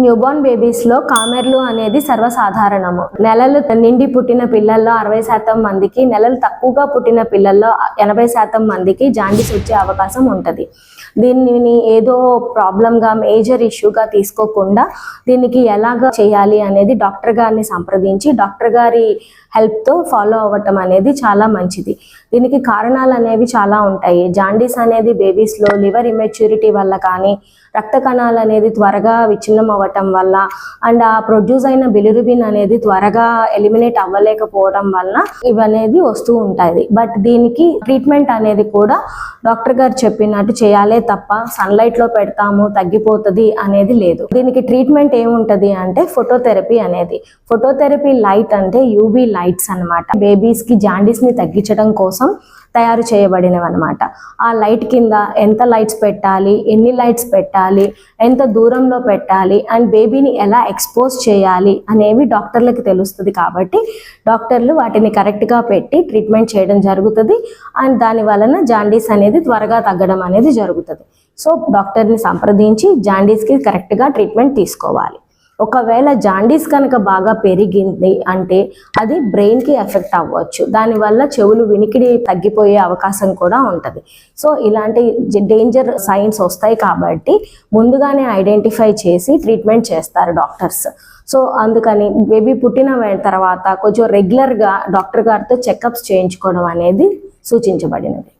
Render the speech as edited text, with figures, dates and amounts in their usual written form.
Newborn బేబీస్లో కామెర్లు అనేది సర్వసాధారణము. నెలలు నిండి పుట్టిన పిల్లల్లో 60% మందికి, నెలలు తక్కువగా పుట్టిన పిల్లల్లో 80% మందికి జాండీస్ వచ్చే అవకాశం ఉంటుంది. దీనిని ఏదో ప్రాబ్లంగా, మేజర్ ఇష్యూగా తీసుకోకుండా దీనికి ఎలాగ చేయాలి అనేది డాక్టర్ గారిని సంప్రదించి డాక్టర్ గారి హెల్ప్తో ఫాలో అవ్వటం అనేది చాలా మంచిది. దీనికి కారణాలు అనేవి చాలా ఉంటాయి. జాండీస్ అనేది బేబీస్లో లివర్ ఇమెచ్యూరిటీ వల్ల కానీ, రక్త కణాలు అనేది త్వరగా విచ్ఛిన్నం అవ్వటం వల్ల, అండ్ ఆ ప్రొడ్యూస్ అయిన బిలిరుబిన్ అనేది త్వరగా ఎలిమినేట్ అవ్వలేకపోవడం వల్ల ఇవనేది వస్తూ ఉంటాయి. బట్ దీనికి ట్రీట్మెంట్ అనేది కూడా డాక్టర్ గారు చెప్పినట్టు చేయాలే తప్ప సన్లైట్లో పెడతాము తగ్గిపోతుంది అనేది లేదు. దీనికి ట్రీట్మెంట్ ఏముంటుంది అంటే ఫోటోథెరపీ అనేది. ఫోటోథెరపీ లైట్ అంటే యూవీ లైట్స్ అనమాట. బేబీస్కి జాండీస్ని తగ్గించడం కోసం తయారు చేయబడినవి అనమాట. ఆ లైట్ కింద ఎంత లైట్స్ పెట్టాలి, ఎన్ని లైట్స్ పెట్టాలి, ఎంత దూరంలో పెట్టాలి, అండ్ బేబీని ఎలా ఎక్స్పోజ్ చేయాలి అనేవి డాక్టర్లకు తెలుస్తుంది. కాబట్టి డాక్టర్లు వాటిని కరెక్ట్గా పెట్టి ట్రీట్మెంట్ చేయడం జరుగుతుంది. అండ్ దాని వలన జాండీస్ అనేది త్వరగా తగ్గడం అనేది జరుగుతుంది. సో డాక్టర్ని సంప్రదించి జాండీస్కి కరెక్ట్గా ట్రీట్మెంట్ తీసుకోవాలి. ఒకవేళ జాండీస్ కనుక బాగా పెరిగింది అంటే అది బ్రెయిన్కి ఎఫెక్ట్ అవ్వచ్చు. దానివల్ల చెవులు వినికిడి తగ్గిపోయే అవకాశం కూడా ఉంటుంది. సో ఇలాంటి డేంజర్ సైన్స్ వస్తాయి కాబట్టి ముందుగానే ఐడెంటిఫై చేసి ట్రీట్మెంట్ చేస్తారు డాక్టర్స్. సో అందుకని బేబీ పుట్టిన తర్వాత కొంచెం రెగ్యులర్గా డాక్టర్ గారితో చెకప్స్ చేయించుకోవడం అనేది సూచించబడినది.